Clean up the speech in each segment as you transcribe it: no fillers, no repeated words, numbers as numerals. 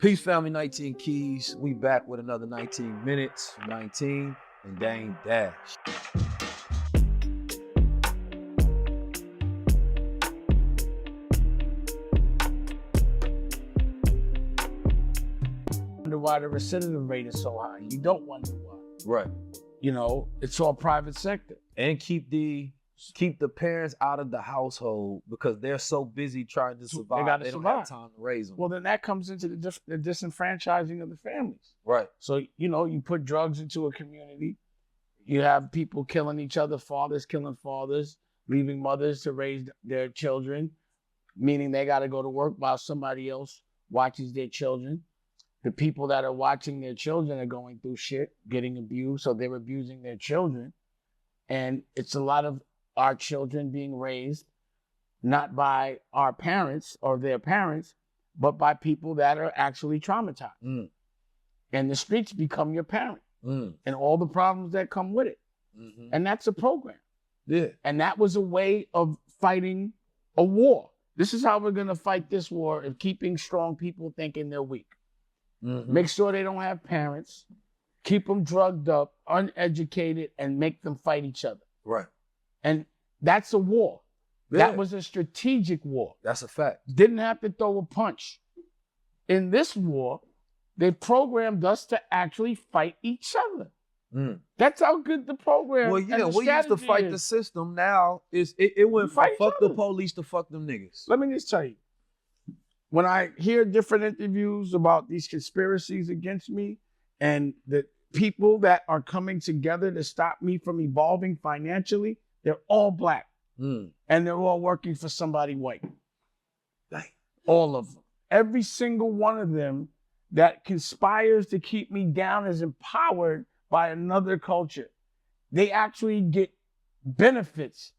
Peace, family. 19 Keys. We back with another 19 minutes. 19 and Dame Dash. Wonder why the recidivism rate is so high. You don't wonder why. Right. You know, it's all private sector. And keep the parents out of the household because they're so busy trying to survive. They gotta don't survive. have time to raise them. Well, then that comes into the disenfranchising of the families. Right. So, you know, you put drugs into a community. You have people killing each other, fathers killing fathers, leaving mothers to raise their children, meaning they got to go to work while somebody else watches their children. The people that are watching their children are going through shit, getting abused, so they're abusing their children. And it's a lot of our children being raised not by our parents or their parents, but by people that are actually traumatized. And the streets become your parent and all the problems that come with it. And that's a program. Yeah. And that was a way of fighting a war. This is how we're going to fight this war, of keeping strong people thinking they're weak. Make sure they don't have parents, keep them drugged up, uneducated, and make them fight each other. Right. And that's a war. Yeah. That was a strategic war. That's a fact. Didn't have to throw a punch. In this war, they programmed us to actually fight each other. That's how good the program. Well, yeah, we used to fight the system. Now it went from fuck the police to fuck them niggas. Let me just tell you, when I hear different interviews about these conspiracies against me and the people that are coming together to stop me from evolving financially, they're all black. And they're all working for somebody white. All of them. Every single one of them that conspires to keep me down is empowered by another culture. They actually get benefits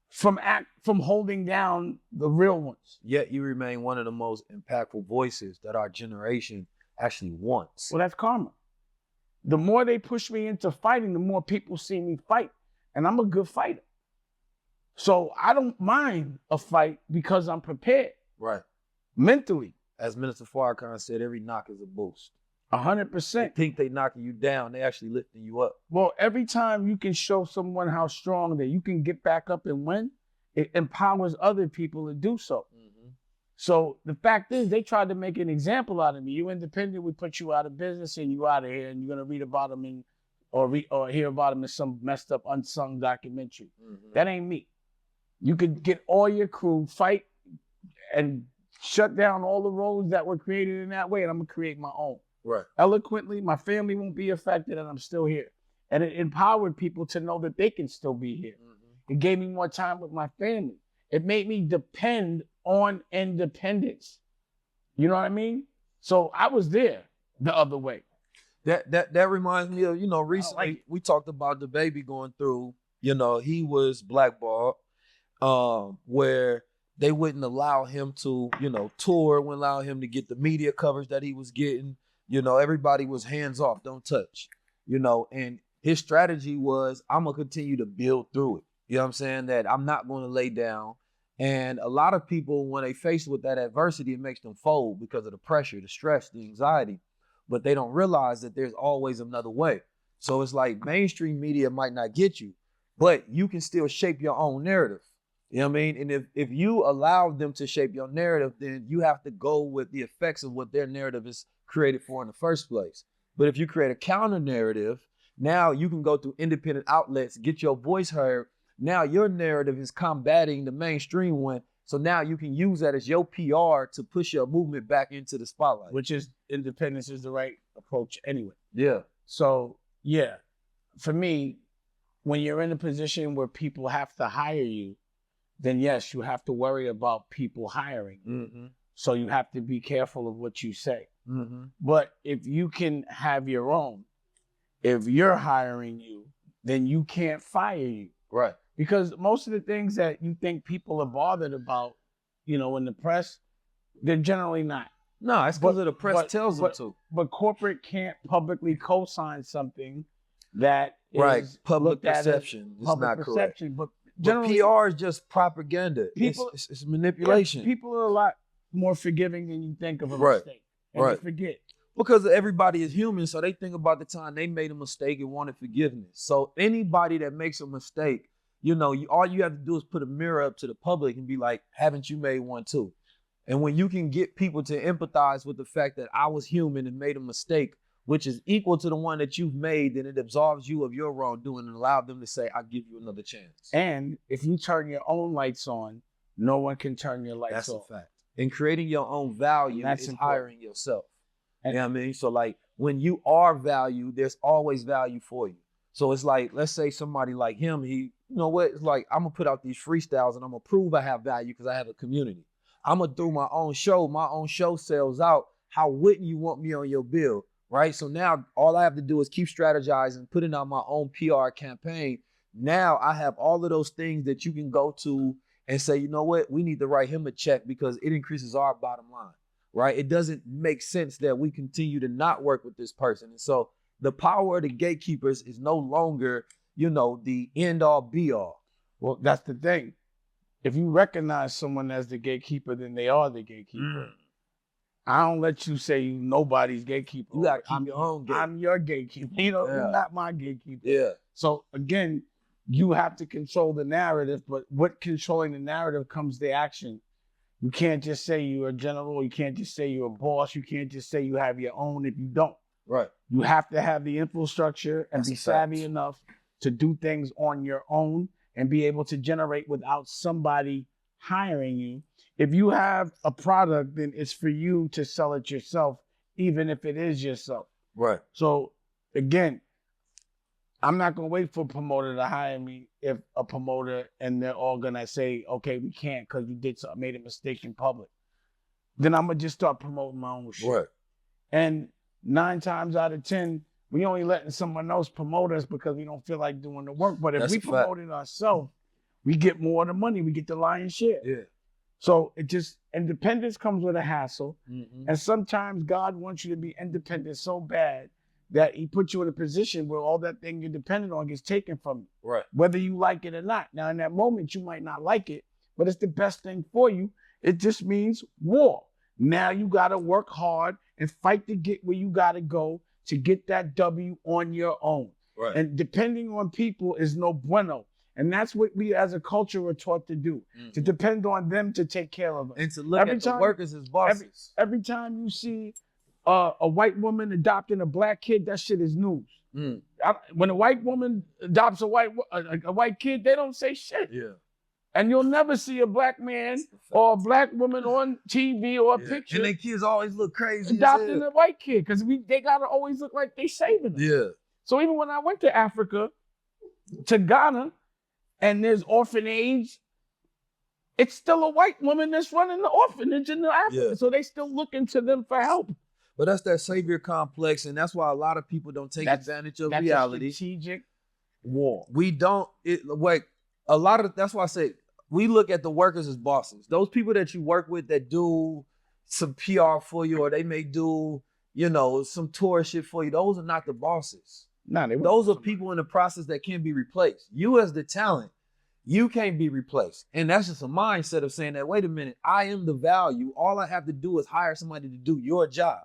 from holding down the real ones. Yet you remain one of the most impactful voices that our generation actually wants. Well, that's karma. The more they push me into fighting, the more people see me fight. And I'm a good fighter. So I don't mind a fight because I'm prepared. Right. Mentally. As Minister Farrakhan said, every knock is a boost. 100%. They think they knocking you down, they actually lifting you up. Well, every time you can show someone how strong that you can get back up and win, it empowers other people to do so. So the fact is, they tried to make an example out of me. You independent, we put you out of business and you out of here, and you're gonna read about them or hear about them in some messed up unsung documentary. That ain't me. You could get all your crew, fight, and shut down all the roads that were created in that way, and I'm gonna create my own. Right. Eloquently, my family won't be affected, and I'm still here. And it empowered people to know that they can still be here. It gave me more time with my family. It made me depend on independence. You know what I mean? So I was there the other way. That reminds me of, recently we talked about the baby going through, he was blackballed, where they wouldn't allow him to, tour, wouldn't allow him to get the media coverage that he was getting. Everybody was hands off, don't touch, and his strategy was, I'm going to continue to build through it. You know what I'm saying? That I'm not going to lay down. And a lot of people, when they faced with that adversity, it makes them fold because of the pressure, the stress, the anxiety. But they don't realize that there's always another way. So it's like mainstream media might not get you, but you can still shape your own narrative. You know what I mean? And if you allow them to shape your narrative, then you have to go with the effects of what their narrative is created for in the first place. But if you create a counter narrative, now you can go through independent outlets, get your voice heard. Now your narrative is combating the mainstream one. So now you can use that as your PR to push your movement back into the spotlight. Which is, independence is the right approach anyway. Yeah. So, yeah, for me, when you're in a position where people have to hire you, then yes, you have to worry about people hiring. So you have to be careful of what you say. But if you can have your own, if you're hiring you, then you can't fire you. Right. Because most of the things that you think people are bothered about, in the press, they're generally not. No, it's because the press tells them to. But corporate can't publicly co-sign something that is public perception. It's not correct. But generally, PR is just propaganda. It's manipulation. People are a lot more forgiving than you think of a mistake. and they forget. Because everybody is human, so they think about the time they made a mistake and wanted forgiveness. So anybody that makes a mistake, all you have to do is put a mirror up to the public and be like, haven't you made one too? And when you can get people to empathize with the fact that I was human and made a mistake, which is equal to the one that you've made, then it absolves you of your wrongdoing and allow them to say, I'll give you another chance. And if you turn your own lights on, no one can turn your lights off. That's a fact. And creating your own value is hiring yourself. You know what I mean? So like when you are valued, there's always value for you. So it's like, let's say somebody like him, it's like, I'm gonna put out these freestyles and I'm gonna prove I have value because I have a community. I'm gonna do my own show sells out. How wouldn't you want me on your bill? Right? So now all I have to do is keep strategizing, putting out my own PR campaign. Now I have all of those things that you can go to and say, you know what? We need to write him a check because it increases our bottom line. Right? It doesn't make sense that we continue to not work with this person. And so the power of the gatekeepers is no longer, the end all be all. Well, that's the thing. If you recognize someone as the gatekeeper, then they are the gatekeeper. I don't let you say nobody's gatekeeper. You gotta keep your own gatekeeper. I'm your gatekeeper. You're not my gatekeeper. Yeah. So again, you have to control the narrative, but what controlling the narrative comes the action. You can't just say you're a general. You can't just say you're a boss. You can't just say you have your own if you don't. Right. You have to have the infrastructure and be savvy enough to do things on your own and be able to generate without somebody hiring you. If you have a product, then it's for you to sell it yourself, even if it is yourself. Right. So again, I'm not going to wait for a promoter to hire me if a promoter and they're all going to say, okay, we can't because you made a mistake in public. Then I'm going to just start promoting my own shit. Right. And 9 times out of 10, we only letting someone else promote us because we don't feel like doing the work. But if we promote it ourselves, we get more of the money. We get the lion's share. Yeah. So independence comes with a hassle. Mm-hmm. And sometimes God wants you to be independent so bad that he puts you in a position where all that thing you're dependent on gets taken from you. Right. Whether you like it or not. Now, in that moment, you might not like it, but it's the best thing for you. It just means war. Now you got to work hard and fight to get where you got to go to get that W on your own. Right. And depending on people is no bueno. And that's what we as a culture were taught to do, to depend on them to take care of us. And to look at the workers as bosses. Every time you see a white woman adopting a black kid, that shit is news. When a white woman adopts a white kid, they don't say shit. Yeah. And you'll never see a black man or a black woman on TV or a picture. And their kids always look crazy. Adopting a white kid because they gotta always look like they saving them. Yeah. So even when I went to Africa, to Ghana, and there's orphanage, it's still a white woman that's running the orphanage in Africa. Yeah. So they still looking to them for help. But that's that savior complex, and that's why a lot of people don't take advantage of reality. That's a strategic war. We don't. That's why I say we look at the workers as bosses. Those people that you work with that do some PR for you, or they may do, some tour shit for you. Those are not the bosses. Those are people in the process that can be replaced. You as the talent, you can't be replaced. And that's just a mindset of saying that, wait a minute, I am the value. All I have to do is hire somebody to do your job,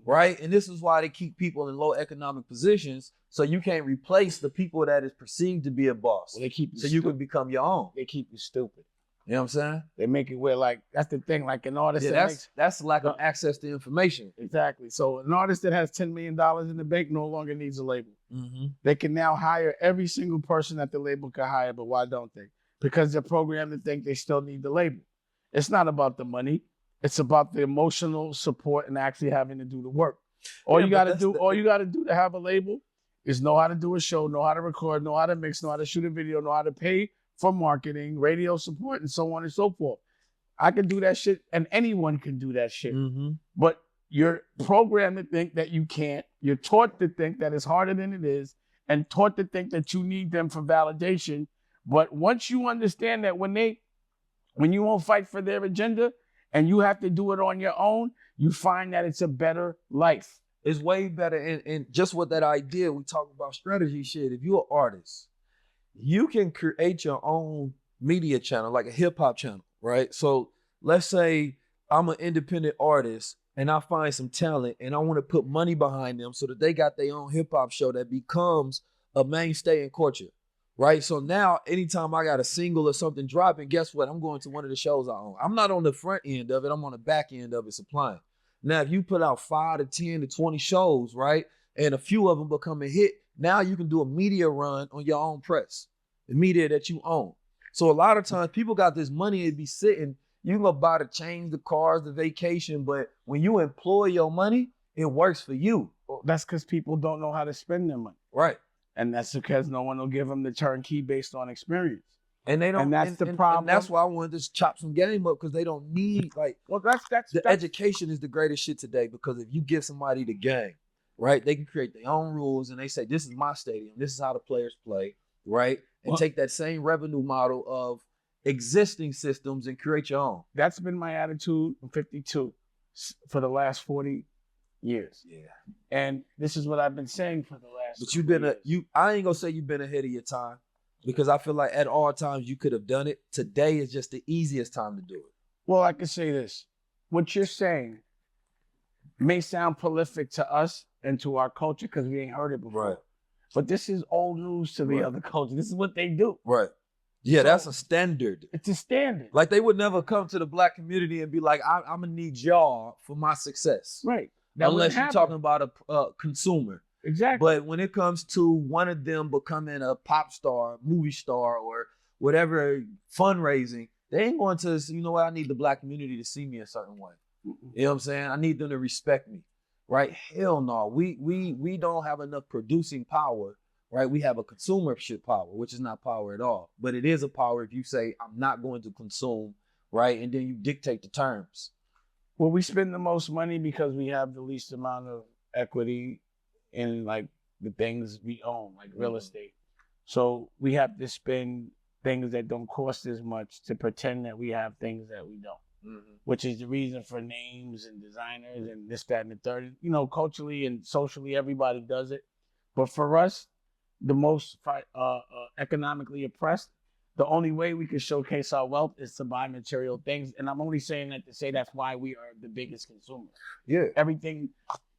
right? And this is why they keep people in low economic positions, so you can't replace the people that is perceived to be a boss. Well, they keep you so you can become your own. They keep you stupid. You know what I'm saying? They make it where, like, that's the thing, like an artist that's lack of access to information. Exactly. So an artist that has $10 million in the bank no longer needs a label. Mm-hmm. They can now hire every single person that the label can hire, but why don't they? Because they're programmed to think they still need the label. It's not about the money. It's about the emotional support and actually having to do the work. All you got to do to have a label is know how to do a show, know how to record, know how to mix, know how to shoot a video, know how to pay for marketing, radio support, and so on and so forth. I can do that shit, and anyone can do that shit. Mm-hmm. But you're programmed to think that you can't. You're taught to think that it's harder than it is, and taught to think that you need them for validation. But once you understand that when you won't fight for their agenda and you have to do it on your own, you find that it's a better life. It's way better. And just with that idea, we talk about strategy shit. If you're an artist, you can create your own media channel, like a hip hop channel, right? So let's say I'm an independent artist and I find some talent and I want to put money behind them so that they got their own hip hop show that becomes a mainstay in culture, right? So now anytime I got a single or something dropping, guess what? I'm going to one of the shows I own. I'm not on the front end of it. I'm on the back end of it supplying. Now, if you put out 5 to 10 to 20 shows, right, and a few of them become a hit, now you can do a media run on your own press, the media that you own. So a lot of times people got this money to be sitting. You can go buy the chains, the cars, the vacation, but when you employ your money, it works for you. Well, that's because people don't know how to spend their money. Right. And that's because no one will give them the turnkey based on experience. And they don't. And that's the problem. And that's why I wanted to chop some game up, because they don't need, like, well, that's education is the greatest shit today, because if you give somebody the game, right, they can create their own rules and they say, this is my stadium, this is how the players play, right? And take that same revenue model of existing systems and create your own. That's been my attitude from 52 for the last 40 years. Yeah. And this is what I've been saying for the last. But you've been I ain't gonna say you've been ahead of your time, because I feel like at all times you could have done it. Today is just the easiest time to do it. Well, I can say this. What you're saying may sound prolific to us and to our culture because we ain't heard it before. Right. But this is old news to the other culture. This is what they do. Right. Yeah, so that's a standard. It's a standard. Like, they would never come to the Black community and be like, I'm going to need y'all for my success. Right. That unless you're talking about a consumer. Exactly. But when it comes to one of them becoming a pop star, movie star, or whatever fundraising, they ain't going to, you know what, I need the Black community to see me a certain way. Mm-hmm. You know what I'm saying? I need them to respect me. Right? Hell no. We don't have enough producing power, right? We have a consumership power, which is not power at all. But it is a power if you say, I'm not going to consume, right? And then you dictate the terms. Well, we spend the most money because we have the least amount of equity in, like, the things we own, like real estate. So we have to spend things that don't cost as much to pretend that we have things that we don't. Mm-hmm. Which is the reason for names and designers and this, that, and the third. You know, culturally and socially, everybody does it. But for us, the most economically oppressed, the only way we can showcase our wealth is to buy material things. And I'm only saying that to say that's why we are the biggest consumer. Yeah. Everything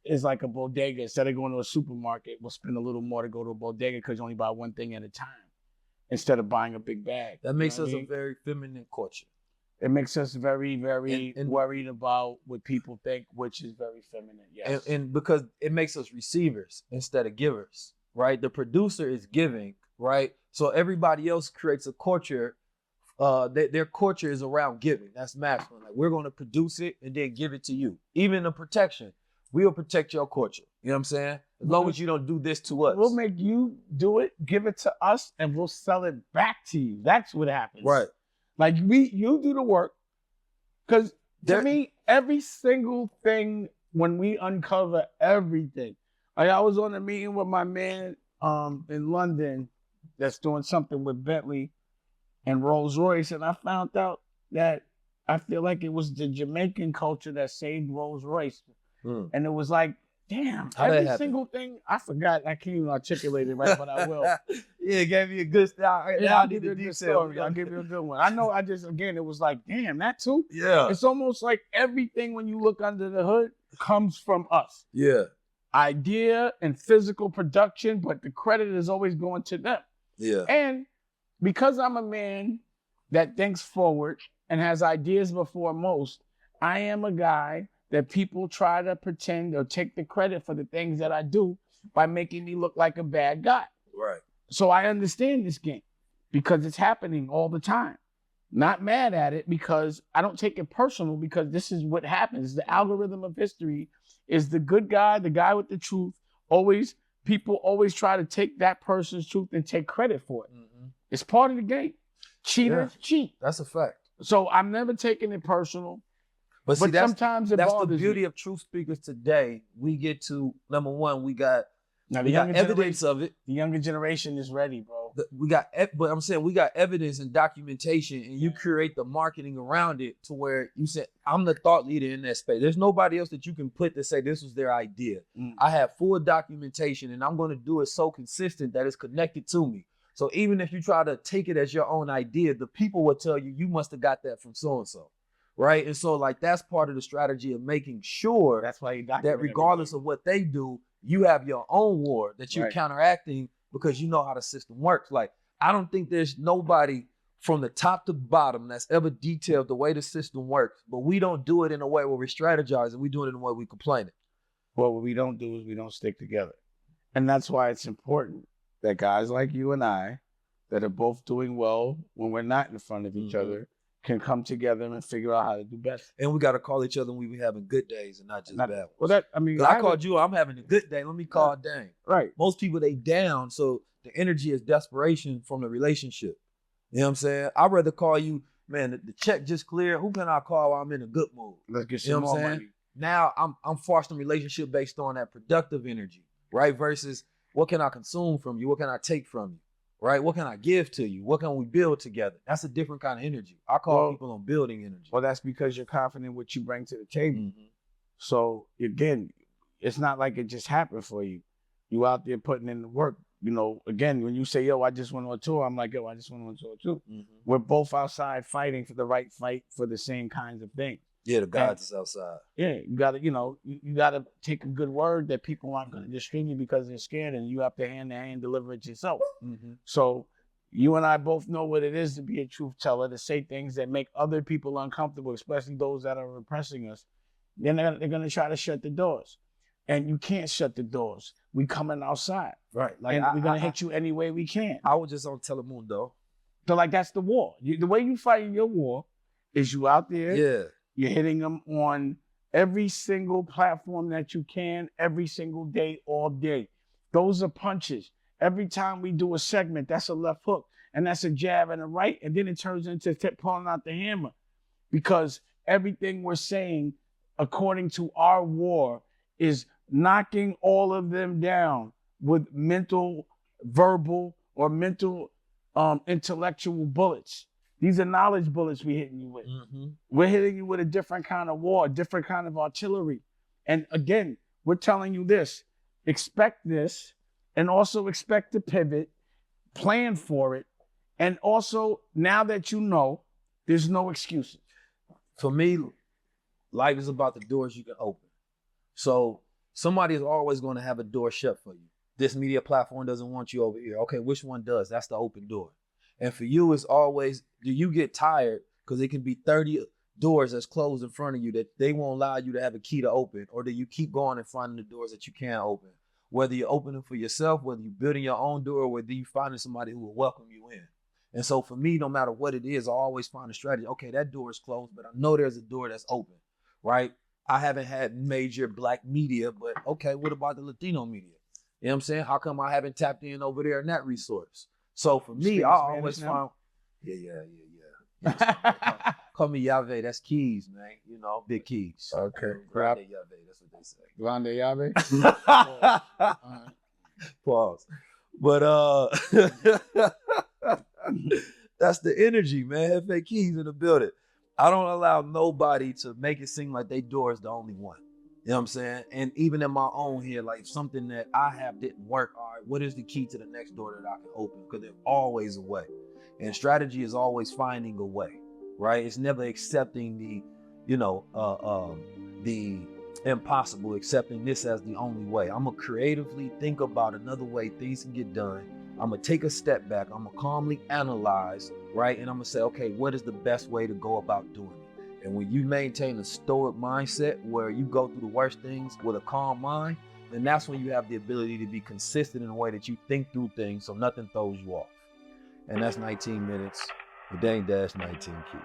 is like a bodega. Instead of going to a supermarket, we'll spend a little more to go to a bodega because you only buy one thing at a time instead of buying a big bag. That makes us a very feminine culture. It makes us very, very worried about what people think, which is very feminine. Yes. And because it makes us receivers instead of givers, right? The producer is giving, right? So everybody else creates a culture. Their culture is around giving. That's masculine. Like, we're going to produce it and then give it to you. Even the protection, we'll protect your culture. You know what I'm saying? As long as you don't do this to us. We'll make you do it, give it to us, and we'll sell it back to you. That's what happens. Right. Like, you do the work, because to me, every single thing, when we uncover everything, like, I was on a meeting with my man in London that's doing something with Bentley and Rolls Royce, and I found out that I feel like it was the Jamaican culture that saved Rolls Royce, and it was like, damn, every single thing, I forgot. I can't even articulate it right, but I will. Yeah, it gave me a good story. Yeah, I'll give you a good story. I'll give you a good one. I know again, it was like, damn, that too? Yeah. It's almost like everything when you look under the hood comes from us. Yeah. Idea and physical production, but the credit is always going to them. Yeah. And because I'm a man that thinks forward and has ideas before most, I am a guy that people try to pretend or take the credit for the things that I do by making me look like a bad guy. Right. So I understand this game because it's happening all the time. Not mad at it because I don't take it personal, because this is what happens. The algorithm of history is the good guy, the guy with the truth. People always try to take that person's truth and take credit for it. Mm-hmm. It's part of the game. Cheaters cheat. That's a fact. So I'm never taking it personal. But see, sometimes that's the beauty of truth speakers today. We get to, number one, we got evidence of it. The younger generation is ready, bro. But I'm saying we got evidence and documentation, and you create the marketing around it to where you said, I'm the thought leader in that space. There's nobody else that you can put to say this was their idea. I have full documentation, and I'm going to do it so consistent that it's connected to me. So even if you try to take it as your own idea, the people will tell you, you must have got that from so-and-so. right? And so like that's part of the strategy of making sure That's why you that regardless of what they do, you have your own war that you're counteracting because you know how the system works. Like I don't think there's nobody from the top to bottom that's ever detailed the way the system works, but we don't do it in a way where we're strategizing. We do it in a way we complaining. Well, what we don't do is we don't stick together. And that's why it's important that guys like you and I that are both doing well when we're not in front of each other can come together and figure out how to do best. And we got to call each other when we be having good days and not just bad ones. Well, that, I mean, I called you, I'm having a good day. Let me call Dane. Right. Most people, they down. So the energy is desperation from the relationship. You know what I'm saying? I'd rather call you, man, the check just cleared. Who can I call while I'm in a good mood? Let's get some more money. Now I'm fostering relationship based on that productive energy, right? Versus what can I consume from you? What can I take from you? Right? What can I give to you? What can we build together? That's a different kind of energy. I call people on building energy. Well, that's because you're confident in what you bring to the table. So again, it's not like it just happened for you. You out there putting in the work. You know, again, when you say, yo, I just went on tour, I'm like, yo, I just went on tour too. We're both outside fighting for the right fight for the same kinds of things. Yeah, the gods is outside. Yeah, you gotta, you gotta take a good word that people aren't gonna distribute you because they're scared, and you have to hand to hand deliver it yourself. So you and I both know what it is to be a truth teller, to say things that make other people uncomfortable, especially those that are repressing us. Then they're gonna try to shut the doors. And you can't shut the doors. We coming outside. Right. Like and we're gonna hit you any way we can. I was just on Telemundo. So like that's the war. The way you fighting your war is you out there. Yeah. You're hitting them on every single platform that you can, every single day, all day. Those are punches. Every time we do a segment, that's a left hook, and that's a jab and a right, and then it turns into pulling out the hammer. Because everything we're saying, according to our war, is knocking all of them down with mental, verbal, or mental, intellectual bullets. These are knowledge bullets we're hitting you with. We're hitting you with a different kind of war, a different kind of artillery. And again, we're telling you this, expect this, and also expect to pivot, plan for it. And also, now that you know, there's no excuses. For me, life is about the doors you can open. So somebody is always going to have a door shut for you. This media platform doesn't want you over here. Okay, which one does? That's the open door. And for you, it's always, do you get tired? Because it can be 30 doors that's closed in front of you that they won't allow you to have a key to open. Or do you keep going and finding the doors that you can't open? Whether you're opening for yourself, whether you're building your own door, or whether you're finding somebody who will welcome you in. And so for me, no matter what it is, I always find a strategy. Okay, that door is closed, but I know there's a door that's open, right? I haven't had major black media, but okay, what about the Latino media? You know what I'm saying? How come I haven't tapped in over there in that resource? So for me, I always find, yeah. Call me Yahweh. That's keys, man. You know, big keys. Okay. Grande Yahweh. That's what they say. Grande Yahweh. Pause. But that's the energy, man. Hefe Keys in the building. I don't allow nobody to make it seem like their door is the only one. You know what I'm saying? And even in my own here, like something that I have didn't work, all right, what is the key to the next door that I can open? Because there's always a way. And strategy is always finding a way, right? It's never accepting the impossible, accepting this as the only way. I'm going to creatively think about another way things can get done. I'm going to take a step back. I'm going to calmly analyze, right? And I'm going to say, okay, what is the best way to go about doing it? And when you maintain a stoic mindset where you go through the worst things with a calm mind, then that's when you have the ability to be consistent in the way that you think through things so nothing throws you off. And that's 19 minutes with Dane Dash 19 Keys.